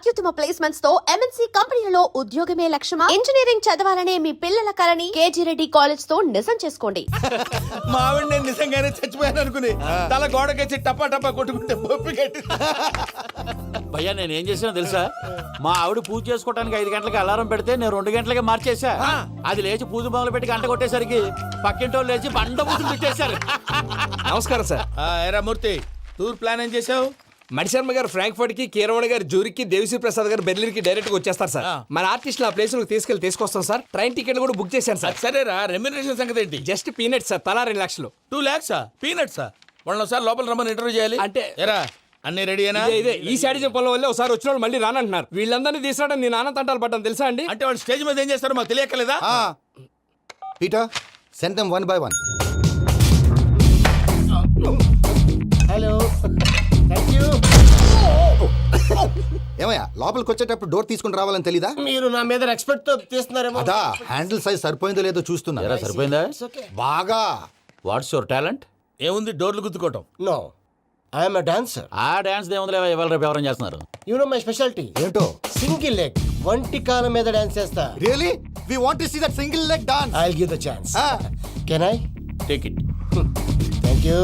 అత్యుత్తమ ప్లేస్మెంట్స్ తో ఎంఎన్సీ కంపెనీలలో ఉద్యోగమే లక్ష్యమా? ఇంజనీరింగ్ చదవాలనే మీ పిల్లల కలని కేజీ రెడ్డి కాలేజ్ తో నిజం చేసుకోండి. మా ఆవిడ నేను నిజంగానే చచ్చిపోయాను అనుకుని తల గోడకొచ్చి టపా టపా కొట్టుకుంటే పొప్పి కట్టి. భయ్యా నేనేం చేసినా తెలుసా? మా ఆవిడ పూజ చేసుకోవడానికి 5 గంటలకి అలారం పెడితే నేను 2 గంటలకి మార్చేసా. అది లేచి పూజ మొదలు పెట్టి గంట కొట్టేసరికి పక్కింటోళ్ళు లేచి బండ పూజలు పెట్టేశారు. నమస్కారం సార్. ఏరా మూర్తి, టూర్ ప్లాన్ ఏం చేసావు? మణిశర్మ గారు ఫ్రాంక్ఫర్ట్ కి, కీరవాణి గారు జూరిక్ కి, దేవిశ్రీ ప్రసాద్ గారు బెర్లిన్ కి డైరెక్ట్ గా వచ్చేస్తారు సార్. మన ఆర్టిస్ట్ ఆ ప్లేస్ తీసుకొస్తాం సార్. ట్రైన్ టికెట్ కూడా బుక్ చేశాను సార్. సరేరా, రెమ్యూనరేషన్ సంగతి ఏంటి? జస్ట్ పీనట్ సార్, తలా 2 లక్షలు. 2 lakhs పీనట్సా? వాళ్ళని ఒకసారి లోపల రమ్మని ఇంటర్వ్యూ చేయాలి. అంటే ఎరా అన్ని రెడీ అయినా? ఇదే ఈ శాడిజం పొలం వల్లే ఒకసారి వచ్చిన వాళ్ళు మళ్ళీ రానంటున్నారు. వీళ్ళందరినీ తీసుకురావడం నేను నాన్న తంటాలు పడ్డాను తెలుసా అండి. అంటే వాళ్ళు స్టేజ్ మీద ఏం చేస్తారో మాకు తెలియక్కలేదా? Peter, send them one by one. Hello, thank you. ఏమయ్యా లోపలికి వచ్చేటప్పుడు డోర్ తీసుకుని రావాలని తెలీదా? మీరు నా మీద రెస్పెక్ట్ తో తీస్తున్నారేమో. అదా హ్యాండిల్ సైజ్ సరిపోయిందో లేదో చూస్తున్నా. ఎరా సరిపోయిందా? బాగా. What's your talent? ఏముంది, డోర్లు గుద్దుకోవటం. No, I'm a dancer. ఆ డాన్స్ దేవుందిలే, ఇవాళ రేపు ఎవరైనా చేస్తున్నారు. You know my speciality. ఏంటో? సింగిల్ లెగ్, వంటి కాలం మీద డాన్స్ చేస్తా. Really? We want to see that single leg dance. I'll give the chance. Ah. Can I? Take it. Thank you.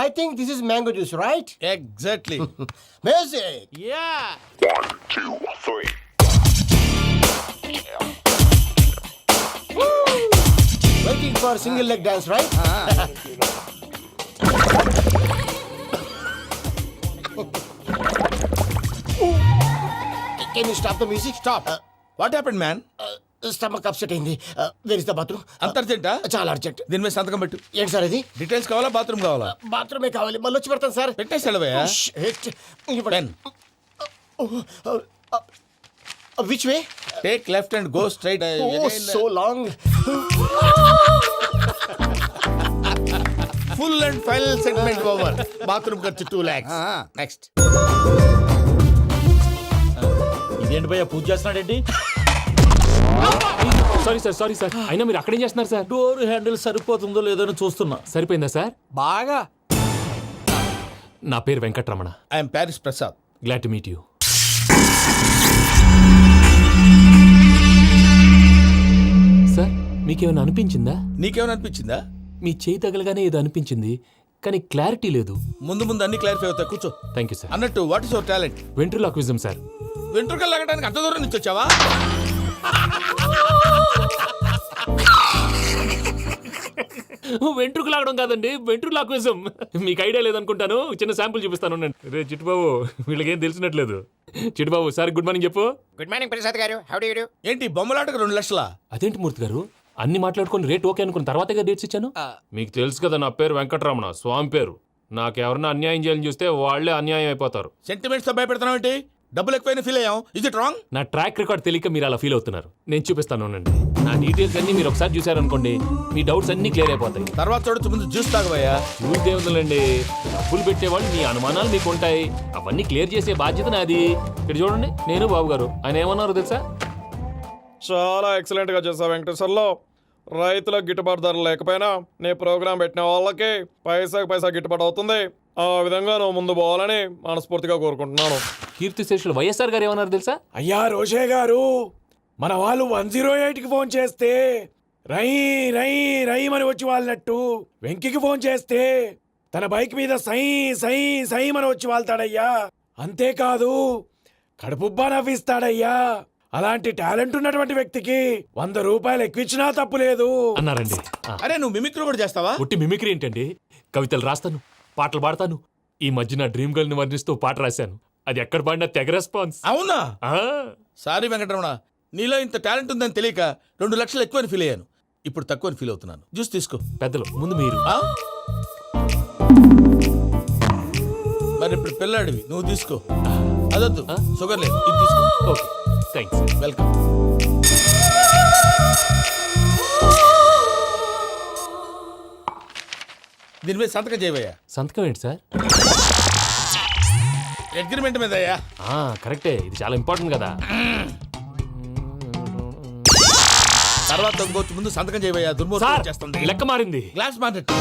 I think this is mango juice, right? Exactly. Music. Yeah. 1, 2, 3. Waiting for single leg dance, right? Can you stop the music? Stop. What happened man? Stomach upset అయింది. Where is the bathroom? అంత అర్జెంటా? చాలా urgent. దీని మీద సంతకం పెట్టు. ఏంటి sir ఇది? డీటెయిల్స్ కావాలా, బాత్రూమ్ కావాలా? బాత్రూమే కావాలి, మళ్ళీ వచ్చి పెడతాను సార్. పెట్టేసి వెళ్ళవయ్యా. Pen. Which way? Take left and go straight. So long. Full and final segment over. Bathroom ఖర్చు 2 lakhs. నెక్స్ట్. ఇదేంటి భయ్యా పూజ చేస్తున్నాడేంటి? సారీ సార్ అయినా మీరు అక్కడేం చేస్తున్నారు సార్? డోర్ హ్యాండిల్ సరిపోతుందో లేదో అని చూస్తున్నా. సరిపోయిందా సార్? బాగా. నా పేరు Venkatramana. I'm Paris Prasad. Glad to meet you. Sir మీకేమైనా అనిపించిందా? నీకేమైనా అనిపించిందా? మీ చేయి తగలగానే ఏదో అనిపించింది, కానీ క్లారిటీ లేదు. ముందు ముందు అన్ని క్లారిఫై అవుతాయి, కూర్చో. Thank you sir. అన్నట్టు what is your talent? Ventriloquism sir. వెంట్రుకలు లాగడానికి అంత దూరం నుంచి వచ్చావా? వెంట్రుకు లాగడం కాదండి, వెంట్రులాక్విజం. మీకు ఐడియా లేదనుకుంటాను, చిన్న శాంపుల్ చూపిస్తాను. రే చిట్టుబాబు, వీళ్ళకేం తెలిసినట్లేదు. చిట్టుబాబు సార్ గుడ్ మార్నింగ్ చెప్పు. Good morning Prasad garu. How do you do? ఏంటి బొమ్మలాటకు 2 లక్షలా? అదేంటి మూర్తి గారు, అన్ని మాట్లాడుకొని రేట్ ఓకే అనుకున్న తర్వాతగా డేట్స్ ఇచ్చాను. మీకు తెలుసు కదా నా పేరు వెంకటరమణ, స్వామి పేరు. నాకెవరన్నా అన్యాయం చేయాలని చూస్తే వాళ్లే అన్యాయం అయిపోతారు. సెంటిమెంట్స్ తో భయపెడతావు ఏంటి? డబ్బులు ఎక్కువైనా ఫీల్ అయ్యాం. Is it wrong? నా ట్రాక్ రికార్డ్ తెలియక మీరు అలా ఫీల్ అవుతున్నారు. నేను చూపిస్తాను ఉండండి. నా డీటెయిల్స్ అన్ని మీరు ఒకసారి చూసారనుకోండి, మీ డౌట్స్ అన్ని క్లియర్ అయిపోతాయి. తర్వాత చూడొచ్చు, ముందు జ్యూస్ తాగబోయా. చూస్తే ఉందండి, డబ్బులు పెట్టేవాళ్ళు మీ అనుమానాలు మీకు ఉంటాయి, అవన్నీ క్లియర్ చేసే బాధ్యత నాది. ఇక్కడ చూడండి, నేను బాబు గారు. ఆయన ఏమన్నారు తెలుసా? చాలా ఎక్సలెంట్ గా చేసావు వెంకటేశ్వర్లో. రైతులకు గిట్టుబాటు ధర లేకపోయినా నీ ప్రోగ్రాం పెట్టిన వాళ్ళకి పైసాకి పైసా గిట్టుబాటు అవుతుంది. ఆ విధంగా నువ్వు ముందు పోవాలని మనస్ఫూర్తిగా కోరుకుంటున్నాను. కీర్తి శేషులు వైఎస్ఆర్ గారు ఏమన్నారు తెలుసా? అయ్యా రోషే గారు, మన వాళ్ళు 108కి ఫోన్ చేస్తే రై రై రై అని వచ్చి వాళ్ళనట్టు, వెంకికి ఫోన్ చేస్తే తన బైక్ మీద సై సై సై అని వచ్చి వాళ్తాడయ్యా. అంతేకాదు కడుపుబ్బా నవ్విస్తాడయ్యా. అలాంటి టాలెంట్ ఉన్నటువంటి వ్యక్తికి 100 రూపాయలు ఎక్కువిచ్చినా తప్పు లేదు అన్నారండి. అరే నువ్వు మిమిక్రీ కూడా చేస్తావా? ఒట్టి మిమిక్రీ ఏంటండి, కవితలు రాస్తాను, పాటలు పాడతాను. ఈ మధ్య నా డ్రీమ్ గర్ల్ ని వర్ణిస్తూ పాట రాశాను, అది ఎక్కడ పాడినా తెగ రెస్పాన్స్. అవునా? సారీ వెంకటరమణ, నీలో ఇంత టాలెంట్ ఉందని తెలియక 2 లక్షలు ఎక్కువని ఫీల్ అయ్యాను. ఇప్పుడు తక్కువని ఫీల్ అవుతున్నాను. జ్యూస్ తీసుకో. పెద్దలు ముందు మీరు. మరి ఇప్పుడు పిల్లాడివి, నువ్వు తీసుకో. అదొద్దు, షుగర్ లేదు, ఇది తీసుకో. Okay thanks. వెల్కమ్. దీని మీద సంతకం చేయవయ్యా. సంతకం ఏంటి సార్? అగ్రిమెంట్ మీద అయ్యా. కరెక్టే, ఇది చాలా ఇంపార్టెంట్ కదా. తర్వాత ఇంకొచ్చి ముందు సంతకం చేయవయ్యా. దుర్మోహం చేస్తుంది. లెక్క మారింది. గ్లాస్ మార్కెట్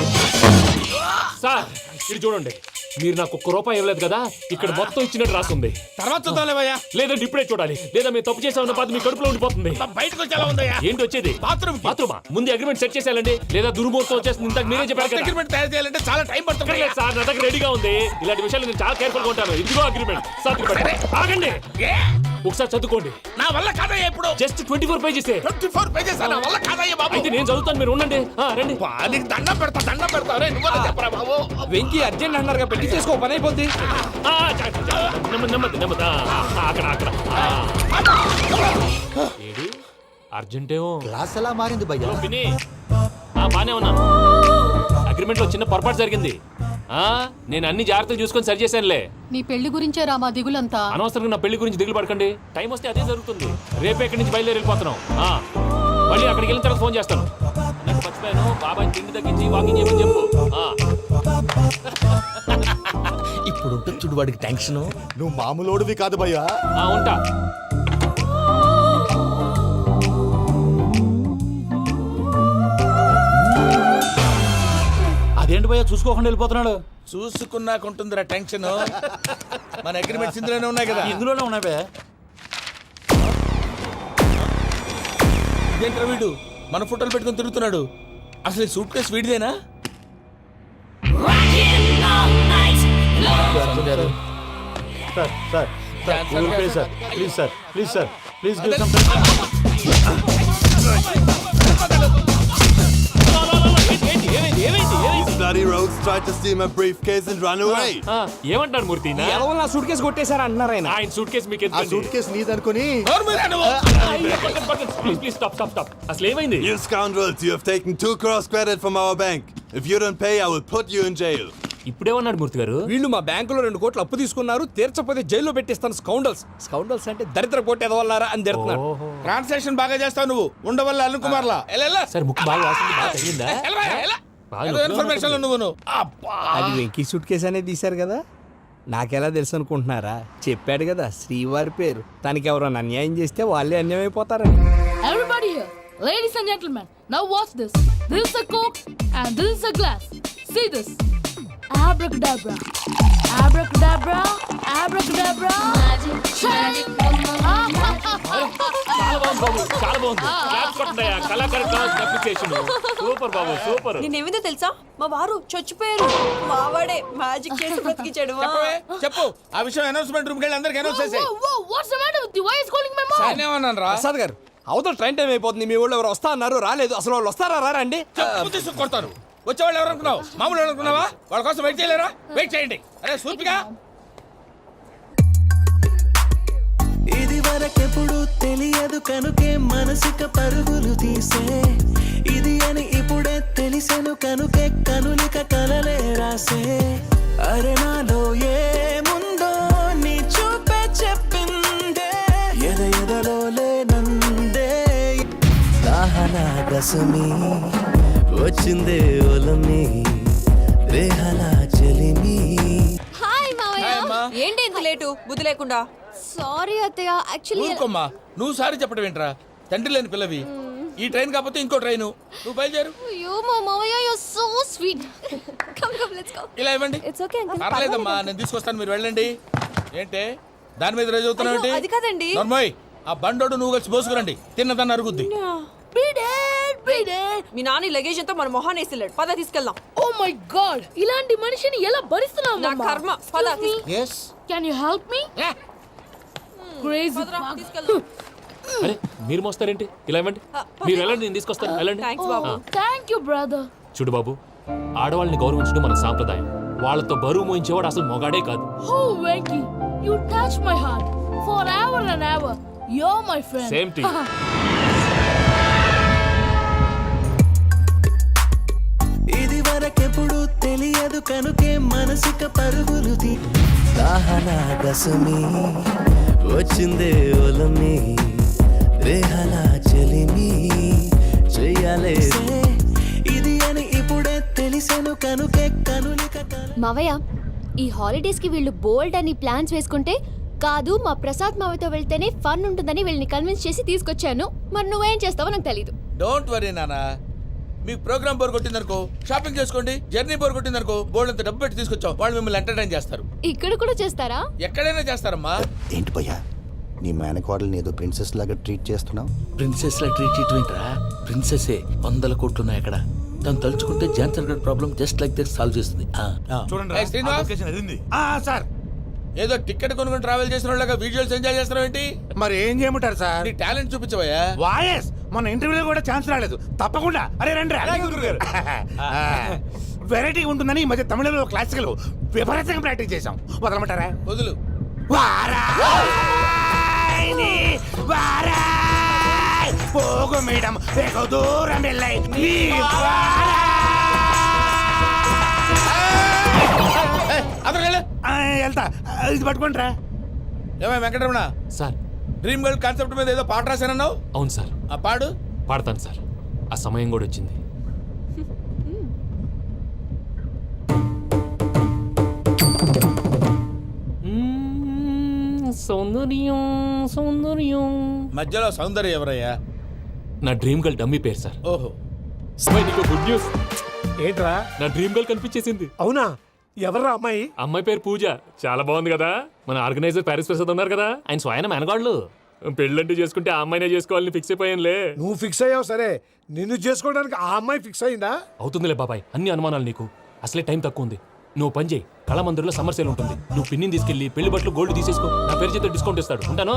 సార్ ఇది చూడండి, మీరు నాకు ఒక్క రూపాయి ఇవ్వలేదు కదా ఇక్కడ మొత్తం ఇచ్చినట్టు రాస్తుంది. తర్వాత చూద్దాంలేవయ్యా. లేదంటే ఇప్పుడే చూడాలి, లేదా మీరు తప్పు చేసామన్న బాధ మీ కడుపులో ఉండిపోతుంది. బయటకు వచ్చి ఎలా ఉందయ్యా? ఏంటి వచ్చేది? బాత్రూమా ముందు అగ్రిమెంట్ సెట్ చేసేయాలండి, లేదా దుర్మూర్తం వచ్చేస్తుంది. ఇంతకు మీరే చెప్పారు కదా. అగ్రిమెంట్ తయారు చేయాలంటే చాలా టైం పడుతుంది. లేదు సార్, నా దగ్గర రెడీగా ఉంది. ఇలాంటి విషయాలు నేను చాలా కేర్ఫుల్ గా ఉంటాను. ఇదిగో అగ్రిమెంట్. ఆగండి, ఒకసారి చదువుకోండి. నా వల్ల కాదయ్యా ఇప్పుడు. Just 24 pages. 24 పేజెస్ నా వల్ల కాదయ్యా బాబు. అయితే నేను చదువుతాను, మీరు ఉండండి. రండి. నీకు దండం పెడతా రే, నువ్వు చెప్పరా బాబు. వెంకీ అర్జెంట్ అన్నారుగా, పెట్టి చేసుకో, పని అయిపోద్ది. నెమ్మది. అక్కడ ఏడి అర్జెంటేమో. క్లాస్ ఎలా మారింది భయ్యా? విని బానే ఉన్నాను. అగ్రిమెంట్ లో చిన్న పొరపాటు జరిగింది. నేను అన్ని జాగ్రత్తలు చూసుకొని సరి చేశానులే. నీ పెళ్లి గురించే రామా దిగులంతా. అనవసరంగా నా పెళ్లి గురించి దిగులు పడకండి. టైం వస్తే అదే జరుగుతుంది. రేపే ఇక్కడి నుంచి బయలుదేరి వెళ్ళిపోతున్నాం. మళ్ళీ అక్కడికి వెళ్ళిన తర్వాత ఫోన్ చేస్తాను. నాకు మర్చిపోయాను, బాబాయ్ తిండి తగ్గించి వాకింగ్ చేయమని చెప్పు. ఇప్పుడు ఉంటుంది చూడు వాడికి టెన్షన్. నువ్వు మామూలోడివి కాదు భయ్యా. ఉంటా. అదేంటి భయ్యా చూసుకోకుండా వెళ్ళిపోతున్నాడు? చూసుకున్నాకుంటుందిరా టెన్షన్. మన అగ్రిమెంట్స్ ఇందులోనే ఉన్నాయి కదా. ఇందులోనే ఉన్నాయి భయ్యా. ఇదేంట్రా వీడు మన ఫోటోలు పెట్టుకొని తిరుగుతున్నాడు? అసలు ఈ సూట్ కేసు వీడిదేనా? Please bloody rogues tried to steal my briefcase and run away. ఏమంటారు మూర్తి? ఎవరో నా సూట్ కేసు కొట్టేశారా అన్నారు ఆయన. ఆయన సూట్ కేసు మీకు ఆ సూట్ కేసు నీదనుకుని ప్లీజ్ స్టాప్. అసలు ఏమైంది? You scoundrels, you have taken 2 crores credit from our bank. If you don't pay, I will put you in jail. ఇప్పుడేమన్నాడు మూర్తి గారు? వీళ్ళు మా బ్యాంకులో 2 కోట్లు అప్పు తీసుకున్నారు, తీర్చకపోతే జైల్లో పెట్టిస్తాను. స్కౌండల్స్ అంటే దరిద్ర కోట ఎదవల్లారా అని తిడుతున్నారు. ట్రాన్సాక్షన్ బాగా చేస్తావు నువ్వు. ఉండవల్ల అరుణ్ కుమార్ లా సార్ ముక్కు బాగా వాసింది, బాగా తగిలిందా? ఇన్ఫర్మేషన్ నువ్వు. అది వెంకీ సూట్ కేసు అనేది తీశారు కదా, నాకెలా తెలుసు అనుకుంటున్నారా? చెప్పాడు కదా శ్రీవారి పేరు. తనకి ఎవరైనా అన్యాయం చేస్తే వాళ్ళే అన్యాయం అయిపోతారని. Everybody here, ladies and gentlemen, now watch this. This is a coke and this is a glass. See this. Abracadabra. Abracadabra. Abracadabra. Magic. చాలా బాగుంది. క్లాప్స్ కొట్టండియా. కళాకారు క్లాస్ అప్లికేషన్. సూపర్ బాబు, సూపర్. నేనేమిందో తెలుసా, మా వారు చచ్చిపోయారు. మావాడే మ్యాజిక్ చేసి బ్రతికించాడు. చెప్పు ఆ విషయం. అనౌన్స్మెంట్ రూమ్ కెళ్ళి అందరికి అనౌన్స్ చేసేయ్. What's the matter with you? Why is calling my mom? నేనేమన్నాను రా? ప్రసాద్ గారు, అవతల ట్రైన్ టైం అయిపోతుంది. మీ వాళ్ళు ఎవరు వస్తా అన్నారు, రాలేదు. అసలు వాళ్ళు వస్తారా రారా అండి? చెప్పు తీసుకు కొడతారు. వచ్చేవాళ్ళు ఎవరు అనుకున్నావు? మామూలు ఎవరు అనుకున్నావా? వాళ్ళ కోసం వెయిట్ చేయలేరా? వెయిట్ చేయండి. అరే సూపిగా. ఇది వరకెప్పుడు తెలియదు కనుకే మనసుక పరుగులు తీసే, ఇది అని ఇప్పుడే తెలిసెను కనుకే కనులిక కలలే రాసే. అరే నాలో ఏముందో నీ చూపే చెప్పిందే, ఎదలో లేనందే. దాహనా గసమి వచ్చిందే ఒలమి, రేహలా చెలిమి. హాయ్ మావయ్య. అమ్మా. ఏంటి ఇంత లేటు? బుద్ధి లేకుండా. సారీ అత్తయ్య, యాక్చువల్లీ ఊరుకోమ్మా. నువ్వు సారీ చెప్పడం ఏంట్రా? తండ్రి లేని పిల్లవి. ఈ ట్రైన్ కాకపోతే ఇంకో ట్రైన్. నువ్వు బయలుదేరు. అయ్యో మా మావయ్య, you are so sweet. Come let's go. ఇలా ఇవ్వండి. It's okay uncle. పర్లేదమ్మా, నేను తీసుకొస్తాను, మీరు వెళ్ళండి. ఏంటే దాని మీద రోజు అవుతున్నావు ఏంటి? అది కాదండి. నర్మోయ్, ఆ బండోడు నువ్వు కలిసి పోసుకురండి. తిన్నదాన్ని అరుగుద్ది. మీ నాని లగేజ్ అంతా మన మొహాన్ వేసిల్లాడు. పద తీసుకెళ్దాం. ఓ మై గాడ్, ఇలాంటి మనిషిని ఎలా భరిస్తున్నావు? నా కర్మ. పద. yes can you help me? Crazy. తీసుకెళ్దాం. అరే మీరు మోస్తారేంటి? ఇలా ఇవ్వండి. మీరు వెళ్ళండి, నేను తీసుకొస్తాను. వెళ్ళండి. థాంక్స్ బాబు. Thank you brother. చూడు బాబు, ఆడవాళ్ళని గౌరవించడం మన సాంప్రదాయం. వాళ్ళతో బరువు మోయించేవాడు అసలు మొగాడే కాదు. ఓ Venky, you touch my heart for ever and ever. You are my friend. Same to you. ఇది వరకెప్పుడు తెలియదు కనుకే మనసుక పరుగులు తీ. దాహనా గసమి వచ్చిందే ఒలమి, రేహలా చెలిమి చెయ్యాలే. ఇది అని ఇప్పుడే తెలిసెను కనుకే కనులిక. మావయ్య, ఈ హాలిడేస్ కి వీళ్ళు బోల్డ్ అని ప్లాన్స్ వేసుకుంటే కాదు మా ప్రసాద్ మావయ్యతో వెళ్తేనే ఫన్ ఉంటుందని వీళ్ళని కన్విన్స్ చేసి తీసుకొచ్చాను. మరి నువ్వేం చేస్తావో నాకు తెలీదు. డోంట్ వరీ నానా, మీకు ప్రోగ్రామ్ బోర్ కొట్టిందనుకో షాపింగ్ చేసుకోండి, జర్నీ బోర్ కొట్టిందనుకో బోర్డు అంత డబ్బు పెట్టి తీసుకొచ్చాం, వాళ్ళు మిమ్మల్ని ఎంటర్టైన్ చేస్తారు. ఇక్కడ కూడా చేస్తారా? ఎక్కడైనా చేస్తారమ్మా. ఏంటి భయ్యా నీ మేనకోడల్ని ఏదో ప్రిన్సెస్ లాగా ట్రీట్ చేస్తున్నావు? ప్రిన్సెస్ లా ట్రీట్ చేయటమేంట్రా? ప్రిన్సెస్ 100 కోట్లు ఉన్నాయి అక్కడ. తను తలుచుకుంటే జాన్సన్ గడ్ problem just like that solve చేస్తుంది. ఏయ్ శ్రీనివాస్, సార్ ఏదో టికెట్ కొనుక్కొని ట్రావెల్ చేసిన వాళ్ళగా విజువల్స్ ఎంజాయ్ చేస్తున్నావు ఏంటి? మరి ఏం చేయమంటారు సార్? నీ టాలెంట్ చూపించవయ్యా. వాయస్ మన ఇంటర్వ్యూలో కూడా ఛాన్స్ రాలేదు. తప్పకుండా అరే రండి వెరైటీ ఉంటుందని ఈ మధ్య తమిళంలో క్లాసికల్ విపరీతంగా ప్రాక్టీస్ చేశాం. వదలమంటారా? వదులు. వారాయని వారాయ్ పోగు మేడం వెగు దూరం వెళ్ళై నీ అతను వెళ్ళు. వెళ్తా. ఇది పట్టుకుంటారా? ఏమై Venkataramana, sir. Dream girl concept మీద ఏదో పాట రాశానన్నావు. అవును సార్. ఆ పాడు. పాడతాను సార్. ఆ సమయం కూడా వచ్చింది. సౌందర్యం సౌందర్యం. మధ్యలో సౌందర్య ఎవరయ్యా? నా డ్రీమ్ గర్ల్ డమ్మీ పేరు సార్. ఓహో. నీకు గుడ్ న్యూస్. ఏంట్రా? నా డ్రీమ్ గర్ల్ కనిపించేసింది. అవునా? ఎవర్రా అమ్మాయి? అమ్మాయి పేరు పూజ. చాలా బాగుంది కదా. మన ఆర్గనైజర్ ప్యారిస్ ప్రసాద్ ఉన్నారు కదా, ఆయన స్వయం మెనగాళ్ళు. పెళ్ళంటూ చేసుకుంటే ఆ అమ్మాయినే చేసుకోవాలని ఫిక్స్ అయిపోయానులే. నువ్వు ఫిక్స్ అయ్యావు సరే, నిన్ను చేసుకోవడానికి ఆ అమ్మాయి ఫిక్స్ అయిందా? అవుతుందిలే బాబాయ్, అన్ని అనుమానాలు నీకు. అసలే టైం తక్కువ ఉంది. నువ్వు పని చేయి, కళామందిర్లో సమ్మర్ సేల్ ఉంటుంది. నువ్వు పిన్నిని తీసుకెళ్లి పెళ్లి బట్టలు గోల్డ్ తీసేసుకో. నా పేరు చేత డిస్కౌంట్ ఇస్తాడు. ఉంటాను.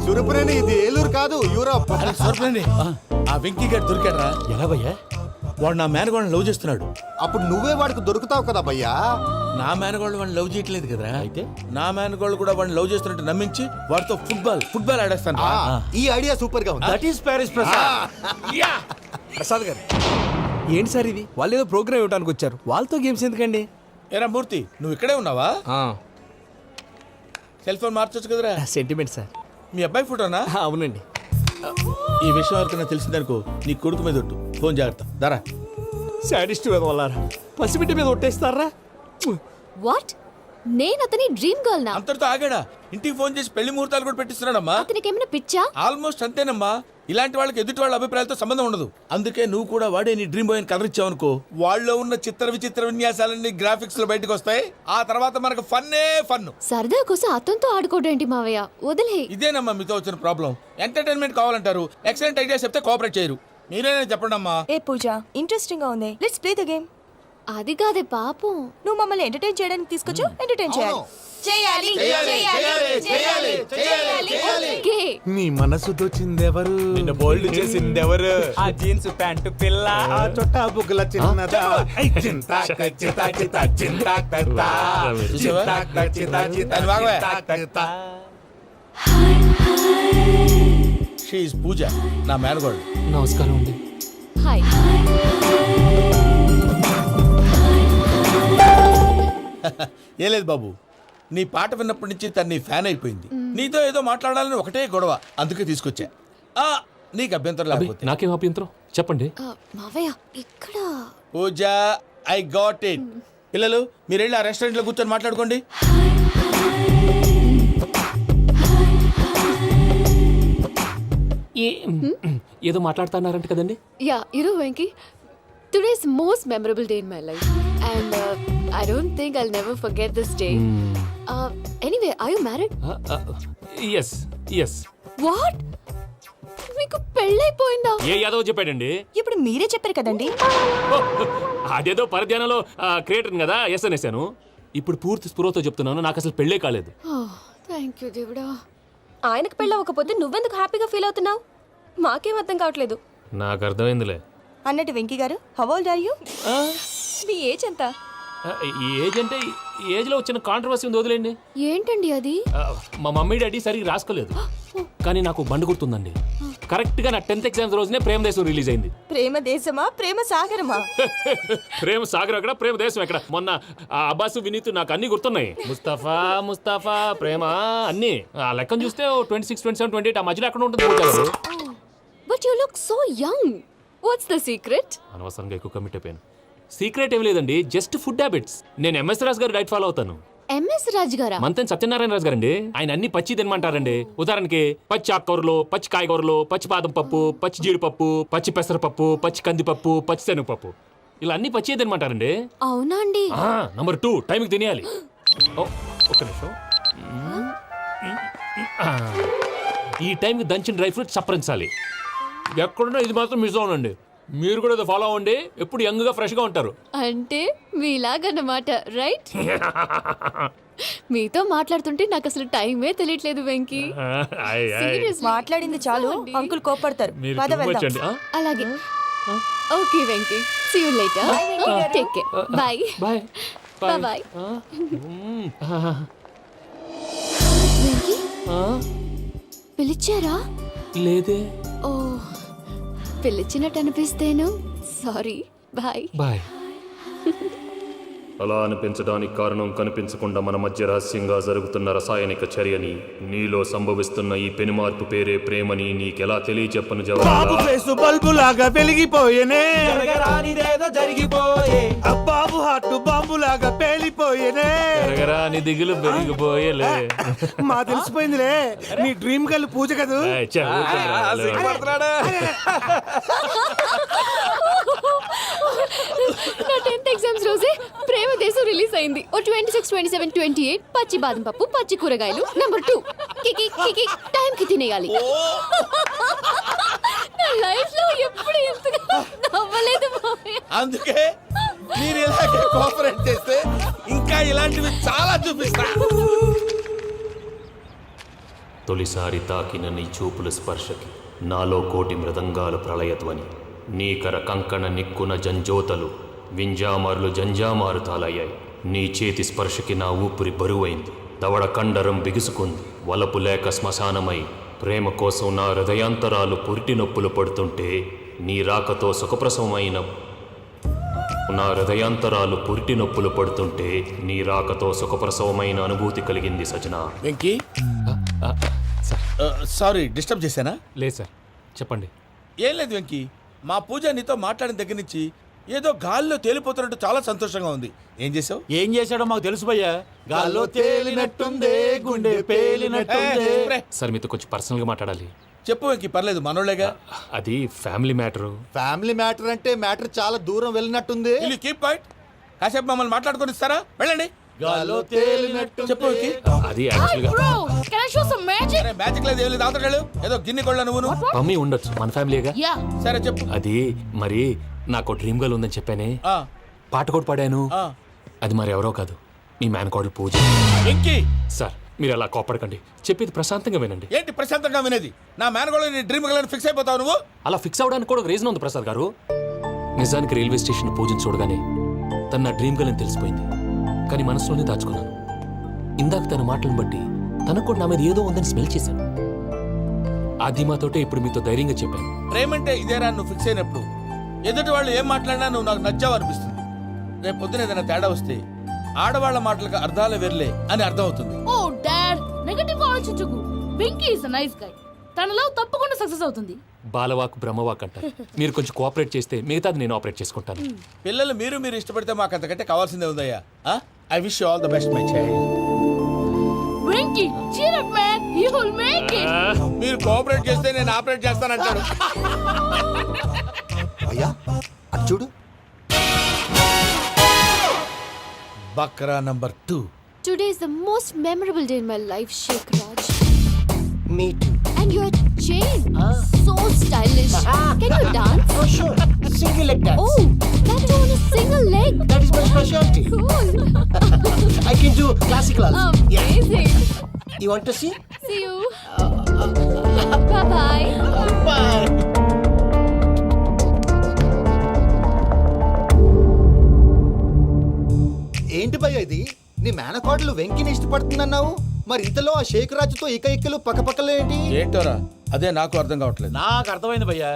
సురపురేని ఇది ఏలూరు కాదు, యూరోప్. సూరపురేని, ఆ వెంకీ గారు దొరికాడరా? ఎలా భయ్యా? వాడు నా మేనగోళ్ళని లవ్ చేస్తున్నాడు. అప్పుడు నువ్వే వాడికి దొరుకుతావు కదా భయ్యా. నా మేనగోళ్ళు వాడిని లవ్ చేయట్లేదు కదరా. అయితే నా మేనగోళ్ళు కూడా వాడిని లవ్ చేస్తున్నట్టు నమ్మించి వాడితో ఫుట్బాల్ ఆడేస్తాను. ఈ ఐడియా సూపర్ గా ఉంది. That is Paris Prasad. Prasad గారు ఏంటి సార్ ఇది? వాళ్ళు ఏదో ప్రోగ్రామ్ ఇవ్వడానికి వచ్చారు, వాళ్ళతో గేమ్స్ ఎందుకండి? ఏరా మూర్తి, నువ్వు ఇక్కడే ఉన్నావా? సెల్ ఫోన్ మార్చొచ్చు కదరా. Sentiment sir. మీ అబ్బాయి ఫోటోనా? అవునండి. ఈ విషయం ఎవరికైనా తెలిసిందనుకో నీ కొడుకు మీద ఒట్టు. ఫోన్ జాగ్రత్త. దారా. సాడిస్ట్ మీద వాళ్ళారా? పసిబిడ్డ మీద ఒట్టేస్తారా? వాట్? నేను అతని డ్రీమ్ గర్ల్ నా? అంతటితో ఆగాడా? ఇంటికి ఫోన్ చేసి పెళ్లి ముహూర్తాలు కూడా పెట్టిస్తున్నాడమ్మా. అతనికి ఏమైనా పిచ్చా? ఆల్మోస్ట్ అంతేనమ్మా. ఇలాంటి వాళ్ళకి ఎదుటి వాళ్ళ అభిప్రాయాలతో సంబంధం ఉండదు. అందుకే నువ్వు కూడా వాడే నీ డ్రీమ్ బాయ్ అని కలర్ ఇచ్చావనుకో, వాళ్ళలో ఉన్న చిత్ర విచిత్ర విన్యాసాలన్నీ గ్రాఫిక్స్ లో బయటకు వస్తాయి. ఆ తర్వాత మనకు ఫన్నే ఫన్. సరదా కోసం అతనితో ఆడుకోవడేంటి మావయ్య? వదిలే. ఇదేనమ్మా మీతో వచ్చిన ప్రాబ్లం. ఎంటర్టైన్మెంట్ కావాలంటారు, ఎక్సలెంట్ ఐడియా చెప్తే కోఆపరేట్ చేయరు. మీరేనా చెప్పండి అమ్మా. ఏ పూజ, ఇంట్రెస్టింగ్ గా ఉంది. Let's play the game. అది కాదే పాపం. నువ్వు మమ్మల్ని ఎంటర్టైన్ చేయడానికి తీసుకొచ్చు, ఎంటర్టైన్ చేయాలి. ఓకే. నీ మనసు దోచిందెవరు? నిన్ను బోల్డ్ చేసింది ఎవరు? ఆ జీన్స్ ప్యాంటు పిల్ల, ఆ చొట్టా బుగ్గల చిన్నదా. ఐ చింతా చింతా చింతా చింతా చింతా చూసావా? దాన్ని బాగోయ్. షీ ఈజ్ పూజ, నా మేనగోడు. నమస్కారం అండి. హాయ్. ఏం లేదు బాబు, నీ పాట విన్నప్పటి నుంచి తను నీ ఫ్యాన్ అయిపోయింది. నీతో ఏదో మాట్లాడాలని ఒకటే గొడవ, అందుకే తీసుకొచ్చా. నీకు అభ్యంతరం లేకపోతే. నాకేం అభ్యంతరం చెప్పండి. మావయ్య ఇక్కడ. పూజ, ఐ గాట్ ఇట్. పిల్లలు మీరు వెళ్ళి ఆ రెస్టారెంట్ లో కూర్చొని మాట్లాడుకోండి. ఏదో మాట్లాడుతున్నారంట కదండి. యా, ఇరు Venky. Today's most memorable day in my life, and I don't think I'll never forget this day. Anyway, are you married? Yes yes. What? మీకు పెళ్ళైపోయిందా? ఏ యాదవ్ చెప్పాడండి? ఇప్పుడు మీరే చెప్పారు కదండి. అదేదో పరధ్యానంలో క్రియేటర్ కదా ఎస్ అనేసాను. ఇప్పుడు పూర్తి స్పృహతో చెప్తున్నాను, నాకు అసలు పెళ్ళే కాలేదు. థ్యాంక్ యూ దేవుడా. ఆయనకు పెళ్ళవకపోతే నువ్వెందుకు హ్యాపీగా ఫీల్ అవుతున్నావు? మాకేం అర్థం కావట్లేదు. నాకు అర్థమైందిలే. అన్నట్టు వెంకీ గారు, హౌ ఓల్డ్ ఆర్ యు? మీ ఏజ్ ఎంత? ఏజ్ అంటే ఏజ్ లో వచ్చిన కాంట్రవర్సీ ఉంది, వదిలేండి. ఏంటండి అది? మా మమ్మీ డాడీ సరిగ్గా రాసుకోలేదు, కానీ నాకు బండి గుర్తుందండి. కరెక్ట్ గా నా 10th ఎగ్జామ్స్ రోజునే ప్రేమ దేశం రిలీజ్ అయింది. ప్రేమ దేశమా ప్రేమ సాగరమా? ప్రేమ సాగర్ ఎక్కడ, ప్రేమ దేశం ఎక్కడ? మొన్న అబ్బాసు వినీత్ నాకు అన్ని గుర్తున్నాయి. ముస్తఫా ముస్తఫా ప్రేమ అన్ని ఆ లెక్కను చూస్తే 26, 27, 28 ఆ మధ్యలో ఎక్కడ ఉంటుంది. But you look so young. What's the secret? అనవసరంగా ఎక్కువ కమిట్ అయిపోయాను. సీక్రెట్ ఏం లేదండి, జస్ట్ ఫుడ్ హ్యాబిట్స్. నేను ఎంఎస్ రాజ్ గారు డైట్ ఫాలో అవుతాను. ఎంఎస్ రాజు గారా? మంతెన్ సత్యనారాయణ రాజు గారండి. ఆయన అన్ని పచ్చి తినమంటారండి. ఉదాహరణకి పచ్చి ఆకుకూరలు, పచ్చి కాయగూరలు, పచ్చి బాదం పప్పు, పచ్చి జీడిపప్పు, పచ్చి పెసరపప్పు, పచ్చి కందిపప్పు, పచ్చి శనగపప్పు, ఇలా అన్ని పచ్చి తినమంటారండి. అవునా అండి? నంబర్ 2 టైంకి తినేయాలి. ఒక్క నిమిషం. ఈ టైంకి దంచిన డ్రై ఫ్రూట్స్ సప్పరించాలి. ఎక్కడున్నా ఇది మాత్రం మిస్ అవునండి. మీరు కూడా ఇది ఫాలో అవ్వండి. ఎప్పుడు యంగ్ గా ఫ్రెష్ గా ఉంటారు. అంటే మీలాగన్నమాట, రైట్? మీతో మాట్లాడుతుంటే నాకు అసలు టైమే తెలియట్లేదు వెంకీ. మాట్లాడింది చాలు, అంకుల్ కోపడతారు. మీరు చూపించండి. అలాగే. Okay Venky, see you later. Take care. Bye bye bye. Venky పిలిచారా? లేదే. ఓ, పిలిచినట్టు అనిపిస్తేను సారీ. Bye bye. అలా అనిపించడానికి కారణం కనిపించకుండా మన మధ్య రహస్యంగా జరుగుతున్న రసాయనిక చర్యని, నీలో సంభవిస్తున్న ఈ పెనుమార్పు పేరే ప్రేమని నీకెలా తెలియచెప్పను బాబు ఫేసు బల్బు లాగా వెలిగిపోయేనే, జరిగిపోయే. బాబు హార్ట్ బాంబు లాగా పేలిపోయేనే. నీ దిగులు పెరిగిపోయేలే. మా తెలిసిపోయిందిలే, నీ డ్రీమ్ గర్ల్ పూజ కదూ. నా 10th ఎగ్జామ్స్ రోజే ప్రేమ దేశం రిలీజ్ అయింది. ఓ 26, 27, 28 పచ్చి బాదం పప్పు, పచ్చి కూరగాయలు. నంబర్ 2 కికి కికి టైం కి తినేయాలి. నా లైఫ్ లో ఎప్పుడు ఇంతగా నవ్వలేదు మామయ్య. అందుకే మీరు ఇలాగే కోఆపరేట్ చేస్తే ఇంకా ఇలాంటివి చాలా చూపిస్తా. తొలిసారి తాకిన నీ చూపుల స్పర్శకి నాలో కోటి మృదంగాలు ప్రళయధ్వని. నీకర కంకణ నిక్కున జంజోతలు, వింజామారులు జంజామారు తాలయ్యాయి. నీ చేతి స్పర్శకి నా ఊపిరి బరువైంది. దవడ కండరం బిగుసుకుంది. వలపు లేక శ్మశానమై ప్రేమ కోసం నా హృదయాంతరాలు పురిటి నొప్పులు పడుతుంటే, నీ రాకతో సుఖప్రసవమైన నా హృదయాంతరాలు పురిటి నొప్పులు పడుతుంటే నీ రాకతో సుఖప్రసవమైన అనుభూతి కలిగింది సజనా. వెంకీ, సారీ డిస్టర్బ్ చేశానా? లేదు సార్, చెప్పండి. ఏం లేదు వెంకీ, మా పూజ నీతో మాట్లాడిన దగ్గర నుంచి ఏదో గాల్లో తేలిపోతున్నట్టు చాలా సంతోషంగా ఉంది. ఏం చేసావు? ఏం చేశాడో మాకు తెలుసు భయ్యా. గాల్లో తేలినట్టుందే, గుండె పేలినట్టుందే. సార్ మీతో కొంచెం పర్సనల్గా మాట్లాడాలి. చెప్పు వెంకీ, పర్లేదు మనోళ్ళేగా. అది ఫ్యామిలీ మ్యాటరు. ఫ్యామిలీ మ్యాటర్ అంటే మ్యాటర్ చాలా దూరం వెళ్ళినట్టుంది. Keep point. కాసేపు మమ్మల్ని మాట్లాడుకొని ఇస్తారా? వెళ్ళండి. గాల్లో తేలినట్టు చెప్పు వెంకీ. అది యాక్చువల్గా Bro, can I show some magic? అరే మ్యాజిక్ లేదు, ఏం లేదు, అవతల ఏదో గిన్నె కొళ్ళ నువ్వు. మమ్మీ ఉండొచ్చు, మన ఫ్యామిలీగా. Yeah. సరే చెప్పు. అది మరి నాకు డ్రీమ్ గర్ల్ ఉందని చెప్పానే, ఆ, పాట కూడా పాడాను. ఆ. అది మరి ఎవరో కాదు, మీ మేనకోడలు పూజ. వెంకీ, సార్ మీరు అలా కోపడకండి, చెప్పేది ప్రశాంతంగా వినండి. ఏంటి ప్రశాంతంగా వినేది? నా మేనగోళ నీ డ్రీమ్ గర్ల్ ఫిక్స్ అయిపోతావు నువ్వు. అలా ఫిక్స్ అవడానికి కూడా ఒక రీజన్ ఉంది ప్రసాద్ గారు. నిజానికి రైల్వే స్టేషన్ పూజను చూడగానే తన నా డ్రీమ్ గర్ల్ అని తెలిసిపోయింది. కానీ మనసులోనే దాచుకున్నాను. ఇందాక తన మాటలను బట్టి తనకు కూడా నా మీద ఏదో ఉందని స్మెల్ చేశాను. ఆ ధీమాతోటే ఇప్పుడు మీతో ధైర్యంగా చెప్పాను. ప్రేమంటే ఇదేరా నువ్వు ఫిక్స్ అయినప్పుడు ఎదుటి వాళ్ళు ఏం మాట్లాడినా నువ్వు నాకు నచ్చావు అనిపిస్తుంది. రేపు పొద్దున ఏదైనా తేడా వస్తే ఆడవాళ్ల మాటలకు అర్థాలు వెర్లే అని అర్థం అవుతుంది. Oh, Dad, నెగటివ్ ఆలోచించకు. Venky is a nice guy. తన లవ్ తప్పకుండా సక్సెస్ అవుతుంది. బాలవాక్ బ్రహ్మవాక్ అంటారు. మీరు కొంచెం కోఆపరేట్ చేస్తే మిగతాది నేను ఆపరేట్ చేసుకుంటాను. పిల్లలు మీరు ఇష్టపడితే మాకు అంతకంటే కావాల్సిందే ఉందయ్యా. I wish you all the best my child. Venky, cheer up man, you will make it. మీరు కోఆపరేట్ చేస్తే నేను ఆపరేట్ చేస్తానంటాడు. అయ్యా అది చూడు. Bakra number 2. Today is the most memorable day in my life, Sheikh Raj. Me too. And your chain, so stylish. Can you dance? Oh, sure. Single leg dance. Oh, that too on a single leg. That is my specialty. Cool. I can do classical also. Amazing. You want to see? See you. Bye-bye. Bye. ఏంటి భయ్య ఇది? నీ మేనకోడలు వెంకిని ఇష్టపడుతుందన్నావు, మరి ఇంతలో ఆ షేక్ రాజుతో ఇకలు పక్కపక్కలు ఏంటి? ఏంటోరా, అదే నాకు అర్థం కావట్లేదు. నాకు అర్థమైంది భయ్యా.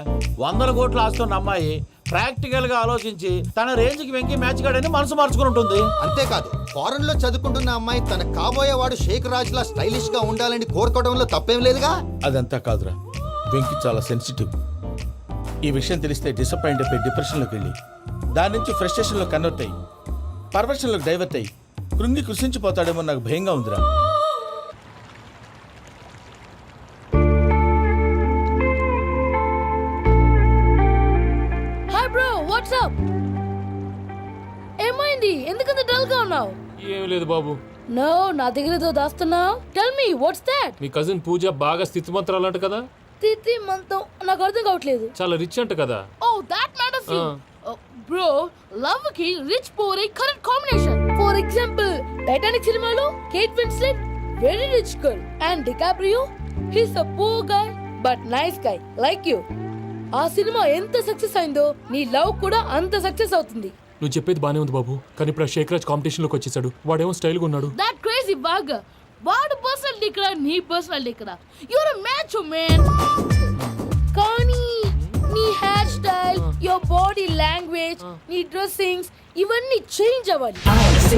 100 కోట్లు ఆస్తున్న అమ్మాయి ప్రాక్టికల్ గా ఆలోచించి తన రేంజ్ కి వెంకి మ్యాచ్ కాడని మనసు మార్చుకుని ఉంటుంది. అంతేకాదు, ఫారెన్ లో చదువుకుంటున్న అమ్మాయి తన కాబోయేవాడు షేక్ రాజ్ లా స్టైలిష్ గా ఉండాలని కోరుకోవడంలో తప్పేం లేదుగా. అదంతా కాదురా, వెంకి చాలా సెన్సిటివ్. ఈ విషయం తెలిస్తే డిసప్పాయింట్ అయిపోయి డిప్రెషన్లోకి వెళ్ళి దాని నుంచి ఫ్రస్ట్రేషన్లో కన్వర్ట్ అయ్యి పర్వర్షన్లోకి డైవర్ట్ అయ్యి కృంగి కృషించిపోతాడేమో నాకు భయంగా ఉందిరా. Hi bro, what's up? ఏమైంది? ఎందుకంత డల్ గా ఉన్నావు? ఏం లేదు బాబు. నో, నా దగ్గర ఏదో దాస్తున్నావు. Tell me what's that? మీ కజిన్ పూజ బాగా స్థితిమంతరాలు అంట కదా, తిత్తి మంతం నాకు అర్థం కావట్లేదు. చాలా రిచ్ అంట కదా. Oh that matters you. Bro, love కి రిచ్ పూర్ ఏ correct combination. For example, Titanic సినిమాలో Kate Winslet very rich girl and DiCaprio he's a poor guy but nice guy like you. ఆ సినిమా ఎంత సక్సెస్ అయిందో నీ లవ్ కూడా అంత సక్సెస్ అవుతుంది. నువ్వు చెప్పేది బానే ఉంది బాబు, కానీ ఇప్పుడు శేఖర్ రాజ్ కాంపిటీషన్ లోకి వచ్చేసాడు. వాడేమో స్టైల్ గా ఉన్నాడు. That crazy bag. వాడు పర్సనాలిటీ ఇక్కడ, నీ పర్సనాలిటీ ఇక్కడ. You're a match man. కానీ నీ hair style, your body language, నీ డ్రెస్సింగ్స్ ఇవన్నీ చేంజ్ అవ్వాలి.